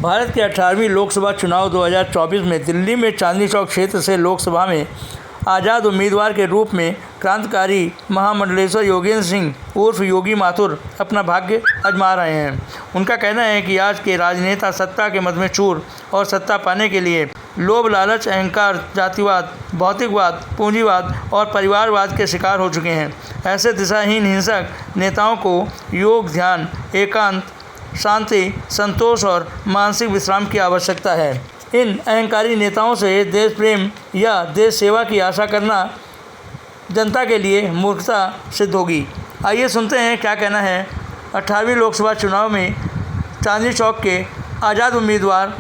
भारत के 18वीं लोकसभा चुनाव 2024 में दिल्ली में चांदनी चौक क्षेत्र से लोकसभा में आज़ाद उम्मीदवार के रूप में क्रांतिकारी महामंडलेश्वर योगेंद्र सिंह उर्फ योगी माथुर अपना भाग्य आजमा रहे हैं। उनका कहना है कि आज के राजनेता सत्ता के मद में चूर और सत्ता पाने के लिए लोभ, लालच, अहंकार, जातिवाद, भौतिकवाद, पूंजीवाद और परिवारवाद के शिकार हो चुके हैं। ऐसे दिशाहीन हिंसक नेताओं को योग, ध्यान, एकांत, शांति, संतोष और मानसिक विश्राम की आवश्यकता है। इन अहंकारी नेताओं से देश प्रेम या देश सेवा की आशा करना जनता के लिए मूर्खता सिद्ध होगी। आइए सुनते हैं क्या कहना है 18वीं लोकसभा चुनाव में चांदनी चौक के आज़ाद उम्मीदवार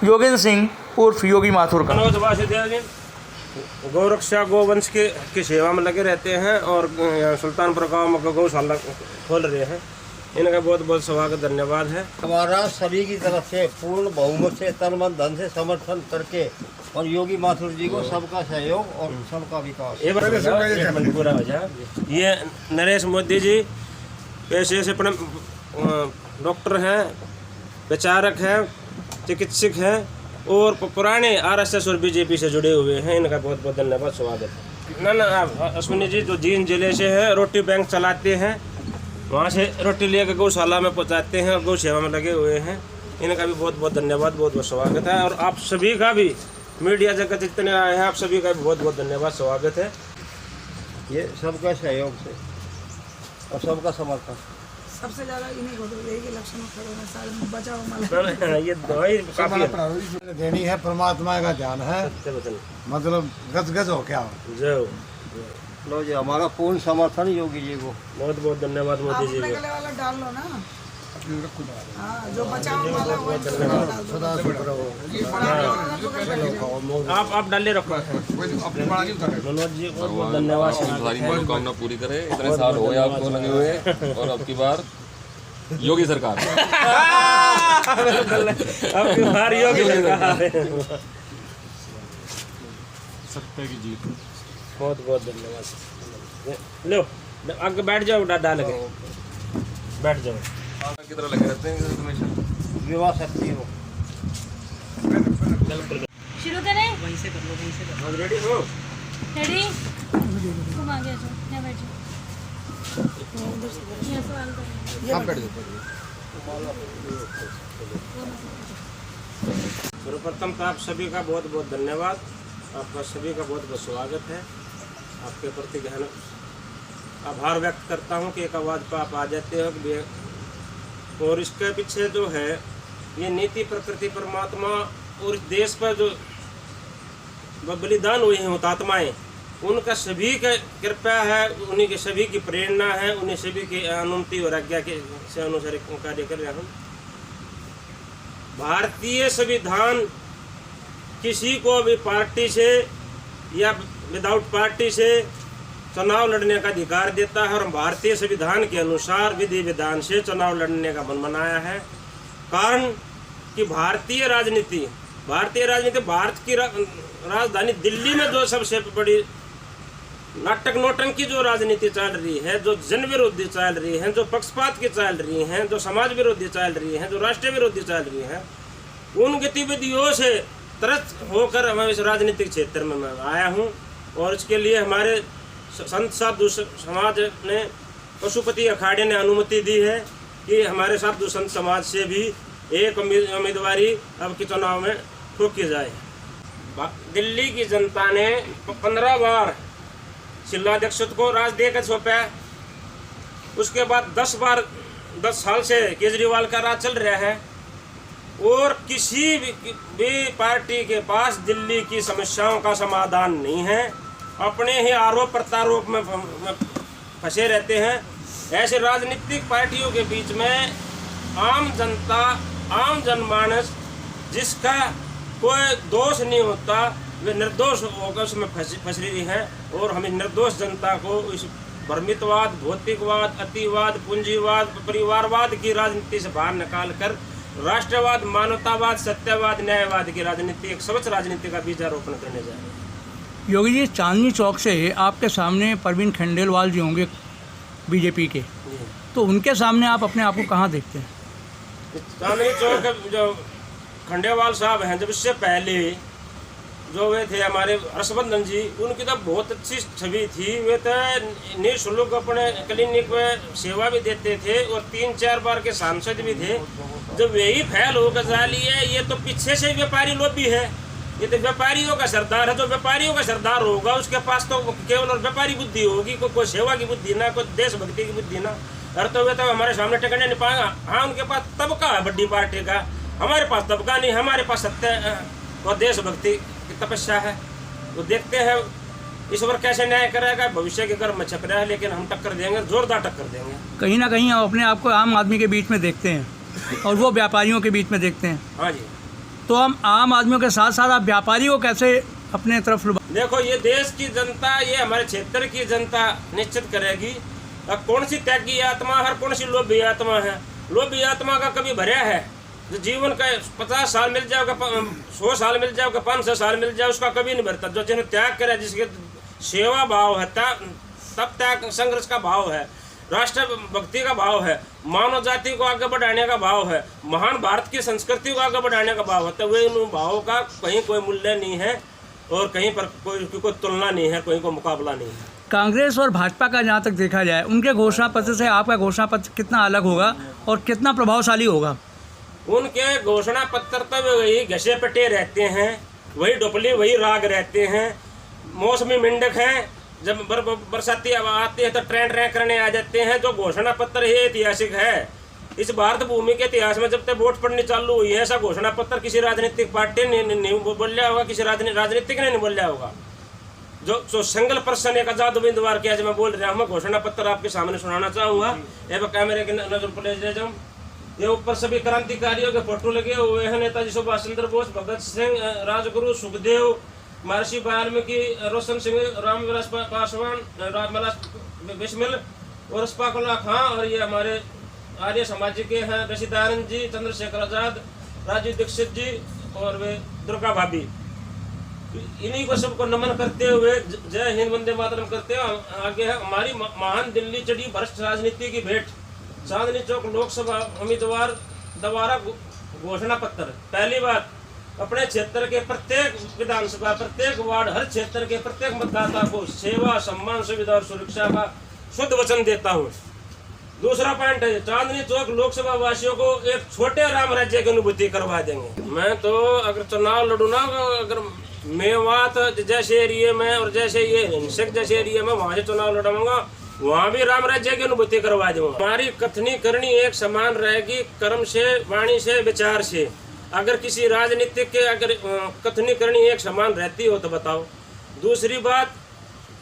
योगेंद्र सिंह उर्फ योगी माथुर का। गौरक्षा गोवंश की सेवा में लगे रहते हैं और सुल्तानपुर गाँव में गौशाला खोल रहे हैं। इनका बहुत बहुत स्वागत, धन्यवाद है। हमारा सभी की तरफ से पूर्ण बहुमत से तन मन धन से समर्थन करके और योगी माथुर जी को सबका सहयोग और सबका विकास। पूरा हो जाए। ये नरेश मोदी जी पेशे से अपने डॉक्टर हैं, विचारक हैं, चिकित्सक हैं और पुराने आरएसएस और बीजेपी से जुड़े हुए हैं। इनका बहुत बहुत धन्यवाद, स्वागत है। ना अश्विनी जी जो जींद जिले से है, रोटी बैंक चलाते हैं, वहाँ से रोटी लेकर गौशाला में पहुँचाते हैं और गौ सेवा में लगे हुए हैं। इनका भी बहुत बहुत धन्यवाद, बहुत बहुत स्वागत है। और आप सभी का भी, मीडिया जगत जितने आए हैं, आप सभी का भी बहुत बहुत धन्यवाद, स्वागत है। ये सबका सहयोग से और सबका समर्थन। सबसे ज़्यादा इन्हीं को तो यही इलेक्शन में खड़े हैं, सारे बचाओ माला ये दवाई काफी देनी है, परमात्मा का ध्यान है, मतलब गज हो क्या जय। लो जी, हमारा पूर्ण समर्थन योगी जी को। बहुत बहुत धन्यवाद मोदी जी को। गले वाला डाल लो ना। हाँ, जो बचाओ माला वो आप डाले रखो। मनोज जी बहुत बहुत धन्यवाद। सारी मनोकामना पूरी करे। इतने साल हो गए आपको लगे हुए और अब की बार योगी सरकार अब की बार योगी सरकार। सत्ता की जीत। बहुत बहुत धन्यवाद। लो आगे बैठ जाओ, डाल के बैठ जाओ। की तरह लगे रहते हैं हमेशा। युवा शक्ति हो। शुरू करें? वहीं से कर लो, वहीं से कर लो। रेडी हो? रेडी? तुम आगे आ जाओ, यहाँ बैठ जाओ। यहाँ सवाल करो। आप बैठ जाओ। सर्वप्रथम तो आप सभी का बहुत बहुत धन्यवाद, आपका सभी का बहुत बहुत स्वागत है। आपके प्रति गहन आभार व्यक्त करता हूँ कि एक आवाज़ पर आप आ जाते हो। और इसके पीछे जो है ये नीति, प्रकृति, परमात्मा और इस देश पर जो बलिदान हुए हैं हुतात्माएँ, उनका सभी का कृपा है, उन्हीं के सभी की प्रेरणा है, उन्हीं सभी की अनुमति और आज्ञा के से अनुसार कार्य कर रहे हैं। भारतीय संविधान किसी को भी पार्टी से या विदाउट पार्टी से चुनाव लड़ने का अधिकार देता है और भारतीय संविधान के अनुसार विधि विधान से चुनाव लड़ने का मन बनाया है। कारण कि भारतीय राजनीति भारत की राजधानी दिल्ली में जो सबसे बड़ी नाटक नौटंकी जो राजनीति चल रही है, जो जन विरोधी चल रही है, जो पक्षपात की चल रही हैं, जो समाज विरोधी चल रही हैं, जो राष्ट्र विरोधी चल रही हैं, उन गतिविधियों से त्रस्त होकर मैं इस राजनीतिक क्षेत्र में मैं आया हूं। और इसके लिए हमारे संत साधु समाज ने, पशुपति अखाड़े ने अनुमति दी है कि हमारे साधु संत समाज से भी एक उम्मीदवारी अब के चुनाव में ठोकी जाए। दिल्ली की जनता ने 15 बार जिलाध्यक्ष को राज देकर सौंपा। उसके बाद 10 साल से केजरीवाल का राज चल रहा है और किसी भी पार्टी के पास दिल्ली की समस्याओं का समाधान नहीं है। अपने ही आरोप प्रत्यारोप में फंसे रहते हैं। ऐसे राजनीतिक पार्टियों के बीच में आम जनता, आम जनमानस जिसका कोई दोष नहीं होता, वे निर्दोष होकर उसमें फंस रही है। और हमें निर्दोष जनता को इस भ्रमितवाद, भौतिकवाद, अतिवाद, पूंजीवाद, परिवारवाद की राजनीति से बाहर निकाल कर राष्ट्रवाद, मानवतावाद, सत्यवाद, न्यायवाद की राजनीति, एक स्वच्छ राजनीति का बीजारोपण करने जा रहे हैं। योगी जी, चांदनी चौक से आपके सामने परवीन खंडेलवाल जी होंगे बीजेपी के, तो उनके सामने आप अपने आप को कहाँ देखते हैं? चांदनी चौक जो खंडेवाल साहब हैं, जब इससे पहले जो वे थे हमारे हर्षवर्धन जी, उनकी तो बहुत अच्छी छवि थी। वे तो निःशुल्क अपने क्लिनिक में सेवा भी देते थे और 3-4 बार के सांसद भी थे। जब वही फैल होकर जा लिए, ये तो पीछे से व्यापारी लोभी है, ये तो व्यापारियों का सरदार है। जो व्यापारियों का सरदार होगा उसके पास तो केवल व्यापारी बुद्धि होगी, कोई सेवा की बुद्धि ना, कोई देशभक्ति की बुद्धि ना। अरे तो वे तो हमारे सामने टिकने नहीं पाएगा। हाँ, उनके पास तबका है बड़ी पार्टी का, हमारे पास तबका नहीं, हमारे पास सत्य और देशभक्ति की तपस्या है। वो देखते हैं ईश्वर कैसे न्याय करेगा, भविष्य के गर्भ में छप रहा है, लेकिन हम टक्कर देंगे, जोरदार टक्कर देंगे। कहीं ना कहीं हम अपने आप को आम आदमी के बीच में देखते हैं और वो व्यापारियों के बीच में देखते हैं। हाँ जी, तो हम आम आदमियों के साथ साथ आप व्यापारी को कैसे अपने तरफ देखो, ये देश की जनता, ये हमारे क्षेत्र की जनता निश्चित करेगी अब कौन सी त्यागी आत्मा है, कौन सी लोभी आत्मा है। लोभी आत्मा का कभी भरा है, जो जीवन का 50 साल मिल जाएगा, 100 साल मिल जाएगा, 500 साल मिल जाए, उसका कभी नहीं भरता। जो जिन्हें त्याग करे, जिसके सेवा भाव है, तब त्याग संघर्ष का भाव है, राष्ट्र भक्ति का भाव है, मानव जाति को आगे बढ़ाने का भाव है, महान भारत की संस्कृति को आगे बढ़ाने का भाव है, तो वे उन भावों का कहीं कोई मूल्य नहीं है और कहीं पर कोई तुलना नहीं है, कोई मुकाबला नहीं है। कांग्रेस और भाजपा का जहाँ तक देखा जाए, उनके घोषणा पत्र से आपका घोषणा पत्र कितना अलग होगा और कितना प्रभावशाली होगा? उनके घोषणा पत्र तो वही घसे पटे रहते हैं, वही डुपली, वही राग रहते हैं, मौसमी मिंडक हैं। जब बरसाती आती है तो ट्रेन करने आ जाते हैं। जो घोषणा पत्र है ऐतिहासिक है। इस भारत भूमि के इतिहास में जब तक वोट पड़नी चालू हुई है, ऐसा घोषणा पत्र किसी राजनीतिक पार्टी ने नहीं बोलिया होगा, किसी राजनीतिक ने नहीं बोलिया होगा। जो सिंगल पर्सन एक आजाद उम्मीदवार के आज मैं बोल रहा हूँ, मैं घोषणा पत्र आपके सामने सुनाना चाहूँगा। ये कैमरे की नजर पर ले जाऊँ। ये ऊपर सभी क्रांतिकारियों के फोटो लगे हुए हैं, नेताजी सुभाष चंद्र बोस, भगत सिंह, राजगुरु, सुखदेव, महर्षि वाल्मीकि, रोशन सिंह, रामविलास पासवान, रामविलास बिस्मिल और अस्फाकुल्ला खां, और ये हमारे आर्य समाज के हैं रशीदानंद जी, चंद्रशेखर आजाद, राजीव दीक्षित जी और वे दुर्गा भाभी। इन्हीं को सबको नमन करते हुए जय हिंद वंदे मातरम करते हुए आगे है हमारी महान दिल्ली चढ़ी भ्रष्ट राजनीति की भेंट। चांदनी चौक लोकसभा उम्मीदवार दोबारा घोषणा पत्र। पहली बात, अपने क्षेत्र के प्रत्येक विधानसभा, प्रत्येक वार्ड, हर क्षेत्र के प्रत्येक मतदाता को सेवा, सम्मान, सुविधा और सुरक्षा का शुद्ध वचन देता हूँ। दूसरा पॉइंट है, चांदनी चौक लोकसभा वासियों को एक छोटे राम राज्य की अनुभूति करवा देंगे। मैं तो अगर चुनाव लड़ू ना, अगर मेवात जैसे एरिया में और जैसे ये हिंसक जैसे एरिया में वहाँ से चुनाव लड़ाऊंगा, वहाँ भी राम राज्य की अनुभूति करवा दूंगा। हमारी कथनी करनी एक समान रहेगी, कर्म से, वाणी से, विचार से। अगर किसी राजनीतिक के अगर कथनी करनी एक समान रहती हो तो बताओ। दूसरी बात,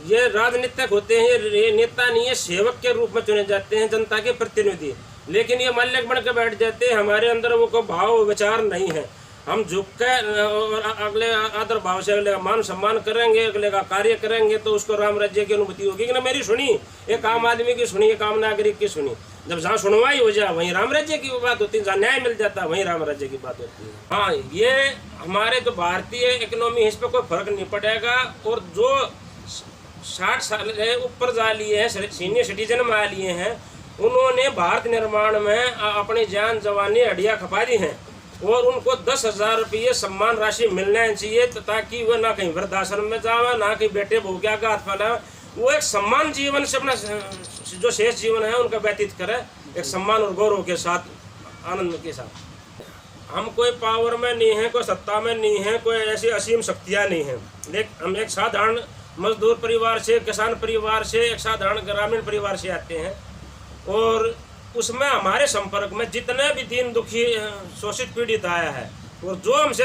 ये राजनीतिक होते हैं, ये नेता नहीं है, सेवक के रूप में चुने जाते हैं, जनता के प्रतिनिधि। लेकिन ये मल्लिक बन के बैठ जाते हैं, हमारे अंदर वो को भाव विचार नहीं है। हम झुक कर और अगले आदर भाव से अगले का मान सम्मान करेंगे, अगले का कार्य करेंगे, तो उसको राम राज्य की अनुभूति होगी कि ना। मेरी सुनी, एक आम आदमी की सुनी, एक आम नागरिक की सुनी। जब जहाँ सुनवाई हो जाए वहीं राम राज्य की बात होती है, जहाँ न्याय मिल जाता है वहीं राम राज्य की बात होती है। हाँ, ये हमारे जो भारतीय इकोनॉमी है, इस पर कोई फर्क नहीं पड़ेगा। और जो 60 साल ऊपर जा लिए हैं, सीनियर सिटीजन में आ लिए हैं, उन्होंने भारत निर्माण में अपनी जान जवानी हड्डियाँ खपा दी हैं और उनको 10,000 रुपये सम्मान राशि मिलना चाहिए, ताकि वह ना कहीं वृद्धाश्रम में जावे, ना कहीं बेटे भूखा का हाथ फैलावे। वो एक सम्मान जीवन से अपना जो शेष जीवन है उनका व्यतीत करे, एक सम्मान और गौरव के साथ, आनंद के साथ। हम कोई पावर में नहीं है, कोई सत्ता में नहीं है, कोई ऐसी असीम शक्तियाँ नहीं हैं। लेकिन हम एक साधारण मजदूर परिवार से, किसान परिवार से, एक साधारण ग्रामीण परिवार से आते हैं और उसमें हमारे संपर्क में जितने भी दीन दुखी शोषित पीड़ित आया है और जो हमसे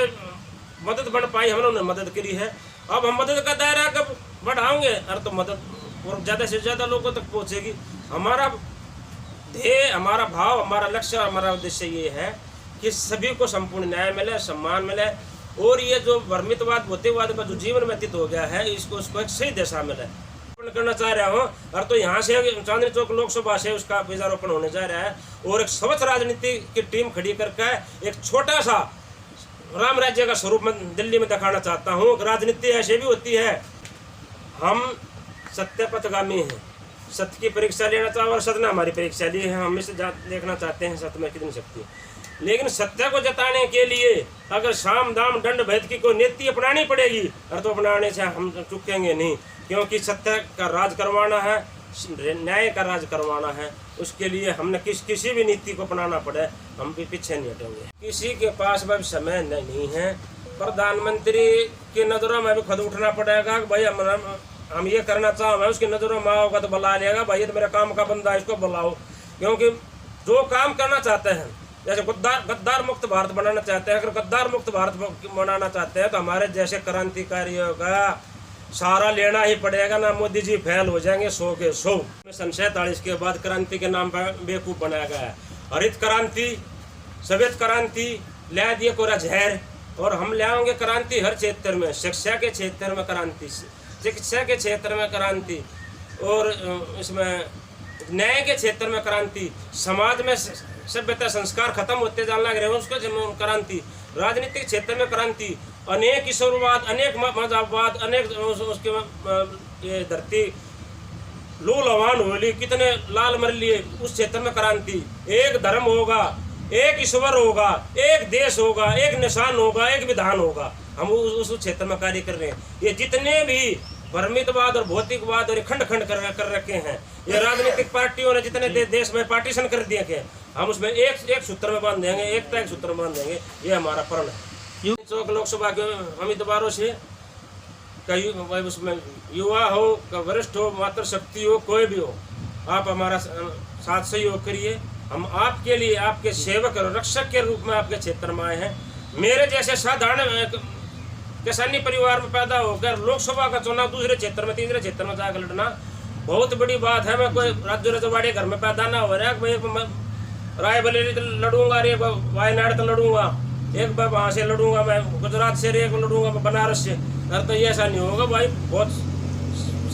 मदद बन पाई हमने उन्हें मदद करी है। अब हम मदद का दायरा कब बढ़ाएंगे, अरे तो मदद और ज़्यादा से ज़्यादा लोगों तक पहुँचेगी। हमारा ध्येय, हमारा भाव, हमारा लक्ष्य, हमारा उद्देश्य ये है कि सभी को संपूर्ण न्याय मिले, सम्मान मिले और ये जो भ्रमितवाद, भौतिकवाद का जो जीवन व्यतीत हो गया है, इसको एक सही दिशा मिले करना चाह रहा हूँ। और तो यहाँ से चांदनी चौक लोकसभा से उसका बीजारोपण होने जा रहा है और एक स्वच्छ राजनीति की टीम खड़ी करके एक छोटा सा राम राज्य का स्वरूप में दिल्ली में दिखाना चाहता हूँ। राजनीति ऐसे भी होती है, हम सत्य पथगामी हैं, सत्य की परीक्षा लेना चाहते और सत्य ने हमारी परीक्षा ली है। हम इसे देखना चाहते हैं सत्य में कितनी शक्ति है। लेकिन सत्य को जताने के लिए अगर साम दाम दंड भेद की कोई नीति अपनानी पड़ेगी, और तो अपनाने से हम चुकेंगे नहीं, क्योंकि सत्य का राज करवाना है, न्याय का राज करवाना है। उसके लिए हमने किसी भी नीति को अपनाना पड़े, हम भी पीछे नहीं हटेंगे। किसी के पास अब समय नहीं है। प्रधानमंत्री की नज़रों में भी खुद उठना पड़ेगा कि भाई हम ये करना चाहें, उसकी नज़रों में आओगा तो बुला लेगा, भाई ये तो मेरा काम का बंदा है, इसको बुलाओ। क्योंकि जो काम करना चाहते हैं, जैसे गद्दार मुक्त भारत बनाना चाहते हैं, अगर गद्दार मुक्त भारत बनाना चाहते हैं तो हमारे जैसे क्रांतिकारियों का सहारा लेना ही पड़ेगा, ना मोदी जी फेल हो जाएंगे 100 के 100। सन 47 के बाद क्रांति के नाम पर बेवकूफ़ बनाया गया है। हरित क्रांति, सफेद क्रांति ला दिए कोरा जहर, और हम लाएंगे क्रांति हर क्षेत्र में। शिक्षा के क्षेत्र में क्रांति, चिकित्सा के क्षेत्र में क्रांति, और इसमें न्याय के क्षेत्र में क्रांति, समाज में सभ्यता संस्कार खत्म होते जाने लग रहे हैं उसको क्रांति, राजनीतिक क्षेत्र में क्रांति, अनेक ईश्वरवाद, अनेक मजहबवाद, अनेक उसके ये धरती लूलवान होली, कितने लाल मर लिए, उस क्षेत्र में क्रांति। एक धर्म होगा, एक ईश्वर होगा, एक देश होगा, एक निशान होगा, एक विधान होगा। हम उस क्षेत्र में कार्य कर रहे हैं। ये जितने भी भ्रमितवाद और भौतिकवाद और खंड खंड कर रखे हैं, ये राजनीतिक पार्टियों ने जितने देश में पार्टीशन कर दिए हैं, हम उसमें एक सूत्र में बांध देंगे, एकता एक सूत्र में बांध देंगे। ये हमारा प्रण है। चौक लोकसभा के उम्मीदवारों से कई उसमें युवा हो, वरिष्ठ हो, मातृशक्ति हो, कोई भी हो, आप हमारा साथ सहयोग करिए। हम आपके लिए, आपके सेवक और रक्षक के रूप में आपके क्षेत्र में आए हैं। मेरे जैसे साधारण किसानी परिवार में पैदा होकर लोकसभा का चुनाव दूसरे क्षेत्र में, तीसरे क्षेत्र में जाकर लड़ना बहुत बड़ी बात है। मैं कोई राज्य रजवाड़ी घर में पैदा ना हो रहा है, मैं रायबरेली तो लड़ूंगा, एक वायनाड तो लड़ूंगा, एक बार वहाँ से लड़ूंगा, मैं गुजरात से एक लड़ूंगा, मैं बनारस से। अगर तो ये ऐसा नहीं होगा भाई, बहुत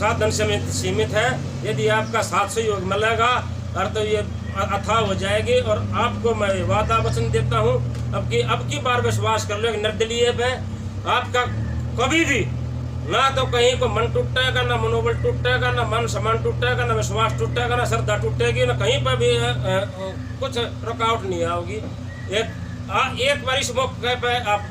साधन सीमित है। यदि आपका साथ सहयोग मिलेगा और तो ये अथाह हो जाएगी। और आपको मैं वादा वचन देता हूँ, अब की बार विश्वास कर लो, निर्दलीय पे आपका कभी भी ना तो कहीं को मन टूटेगा, ना मनोबल टूटेगा, ना मन सम्मान टूटेगा, ना विश्वास टूटेगा, ना श्रद्धा टूटेगी, ना कहीं पर भी कुछ रुकावट नहीं आओगी। एक बार इस मौके पे आप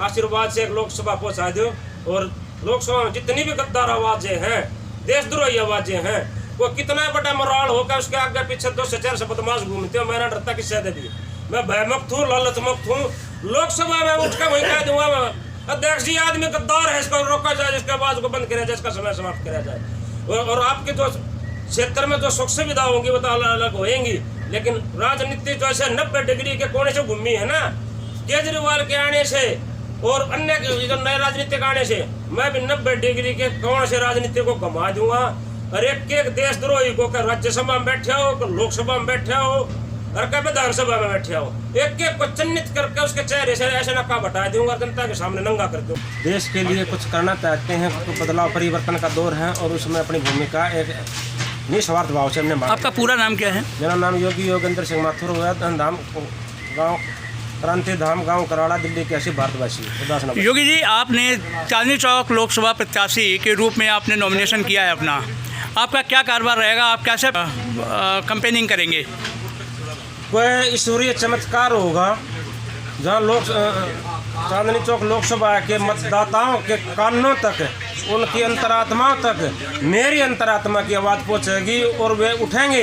आशीर्वाद से एक लोकसभा पहुंचा दो, और लोकसभा में जितनी भी गद्दार आवाजें हैं, देशद्रोही आवाजें हैं, वो कितना बड़ा मराल होगा, उसके आगे पीछे 2 से 4 बदमाश घूमते हो। मैंने डरता किससे दे भी, मैं भयमुक्त हूँ, लालच मुक्त हूँ। लोकसभा में उठ कर वही कह दूंगा, अध्यक्ष जी आदमी गद्दार है, इसको रोका जाए, इसके आवाज को बंद किया जाए, इसका समय समाप्त किया जाए। और आपके जो क्षेत्र में जो सुख सुविधा होंगी वो तो अलग होएंगी, लेकिन राजनीति जो ऐसे 90 डिग्री के कोने से घूमी है ना, केजरीवाल के आने से और अन्य जो नए राजनीतिक आने से, मैं भी 90 डिग्री के कोने से राजनीति को घुमा दूंगा। और एक देशद्रोही को राज्यसभा में बैठे हो, लोकसभा में बैठे हो, और कभी विधानसभा में बैठे हो, एक को चिन्हित करके उसके चेहरे से ऐसे नक्का बटा दूंगा, जनता के सामने नंगा कर दूँ। देश के लिए कुछ करना चाहते हैं तो बदलाव परिवर्तन का दौर है, और उसमें अपनी भूमिका एक निस्वार्थ भाव से हमने। आपका पूरा नाम क्या है? मेरा नाम योगी योगेंद्र सिंह माथुर हुआ, धाम गाँव क्रांति धाम, गाँव कराड़ा, दिल्ली के 80 भारतवासी। योगी जी, आपने चांदनी चौक लोकसभा प्रत्याशी के रूप में आपने नॉमिनेशन किया है अपना, आपका क्या कारोबार रहेगा, आप कैसे कैंपेनिंग करेंगे? कोई ईश्वरीय चमत्कार होगा जहाँ चांदनी चौक लोकसभा के मतदाताओं के कानों तक, उनकी अंतरात्मा तक मेरी अंतरात्मा की आवाज़ पहुंचेगी, और वे उठेंगे।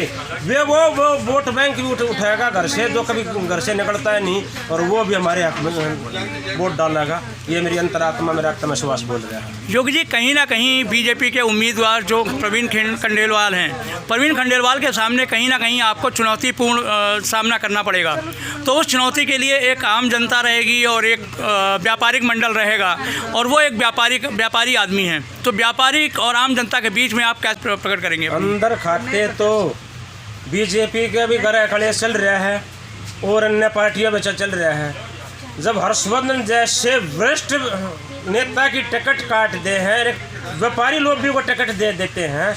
वो वोट बैंक भी उठेगा घर से, जो कभी घर से निकलता है नहीं, और वो भी हमारे हक में वोट डालेगा। ये मेरी अंतरात्मा, मेरा आत्मविश्वास बोल रहा है। योगी जी, कहीं ना कहीं बीजेपी के उम्मीदवार जो प्रवीण खंडेलवाल हैं, प्रवीण खंडेलवाल के सामने कहीं ना कहीं आपको चुनौतीपूर्ण सामना करना पड़ेगा। तो उस चुनौती के लिए एक आम जनता रहेगी और एक व्यापारिक मंडल रहेगा, और वो एक व्यापारी आदमी है। तो व्यापारी और आम जनता के बीच में आप क्या प्रकट करेंगे? अंदर खाते तो बीजेपी के भी गरे खड़े चल रहे हैं, और अन्य पार्टियों में चल रहे हैं। जब हर्षवर्धन जैसे वरिष्ठ नेता की टिकट काट दे हैं, व्यापारी लोग भी वो टिकट दे देते हैं,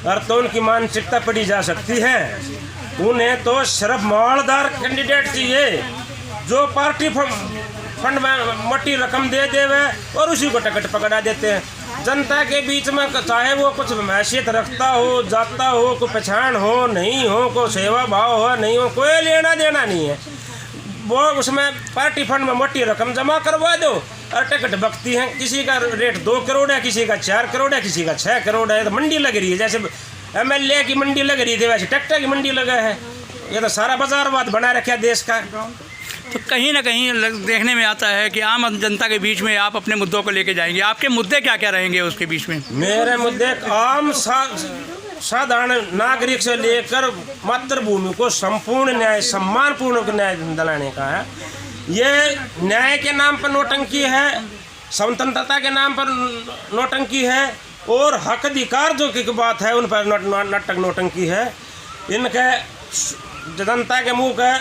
और तो उनकी मानसिकता पड़ी जा सकती है। उन्हें तो सिर्फ मालदार कैंडिडेट चाहिए, जो पार्टी फंड में मोटी रकम दे देवे और उसी को टिकट पकड़ा देते हैं। जनता के बीच में चाहे वो कुछ हैसियत रखता हो, जाता हो, कोई पहचान हो नहीं हो, कोई सेवा भाव हो नहीं हो, कोई लेना देना नहीं है। वो उसमें पार्टी फंड में मोटी रकम जमा करवा दो और टिकट बकती हैं। किसी का रेट 2 करोड़ है, किसी का 4 करोड़ है, किसी का 6 करोड़ है। तो मंडी लग रही है, जैसे MLA की मंडी लग रही थी वैसे ट्रैक्टर की मंडी लगा है। ये तो सारा बाजारवाद बना रखा है देश का। तो कहीं ना कहीं देखने में आता है कि आम जनता के बीच में आप अपने मुद्दों को लेके जाएंगे। आपके मुद्दे क्या क्या रहेंगे उसके बीच में? मेरे मुद्दे आम साधारण नागरिक से लेकर मातृभूमि को संपूर्ण न्याय, सम्मानपूर्ण न्याय दिलाने का है। ये न्याय के नाम पर नौटंकी है, स्वतंत्रता के नाम पर नौटंकी है और हक अधिकार जो की बात है उन पर नौटंकी है। इनके जनता के मुंह के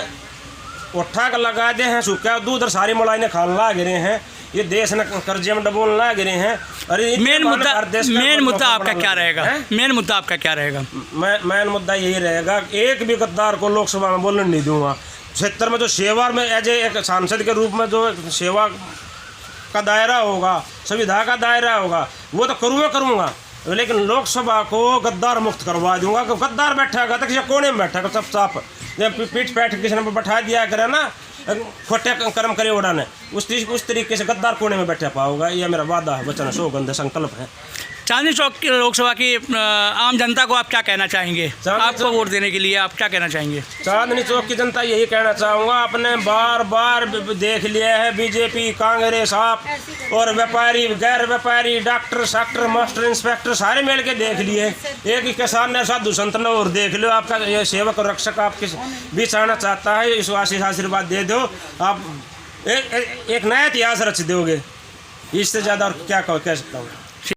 उठा कर लगा दे हैं, सूखा दूध और सारी मलाई ने खान ला गिरे हैं। ये देश ने कर्जे में डबोल ला गिरे हैं। अरे मेन मुद्दा आपका क्या रहेगा? मेन मुद्दा आपका क्या रहेगा? मेन मुद्दा यही रहेगा, एक भी गद्दार को लोकसभा में बोलने नहीं दूंगा। क्षेत्र में जो सेवा में एज एक सांसद के रूप में जो सेवा का दायरा होगा, सुविधा का दायरा होगा, वो तो करूँगा, लेकिन लोकसभा को गद्दार मुक्त करवा दूंगा। कि गद्दार बैठेगा तो किसी कोने में बैठेगा सब साफ, पीठ पैठ किसी ने बैठा दिया करे ना, खोटे कर्म करे उड़ाने, उस तरीके से गद्दार कोने में बैठा पाओगा। ये मेरा वादा है, वचन है, सौगंध है, संकल्प है। चांदनी चौक की लोकसभा की आम जनता को आप क्या कहना चाहेंगे? आपको वोट देने के लिए आप क्या कहना चाहेंगे? चांदनी चौक की जनता यही कहना चाहूँगा, आपने बार देख लिया है बीजेपी, कांग्रेस, आप और व्यापारी, गैर व्यापारी, डॉक्टर, शाक्टर, मास्टर, इंस्पेक्टर सारे मिल के देख लिए। एक ही किसान ने, साधु संत ने और देख लो। आपका ये सेवक और रक्षक आपके बीच आना चाहता है, इस आशीर्वाद दे दो। आप एक नया इतिहास रच दोगे। इससे ज़्यादा और क्या कह सकता हूँ।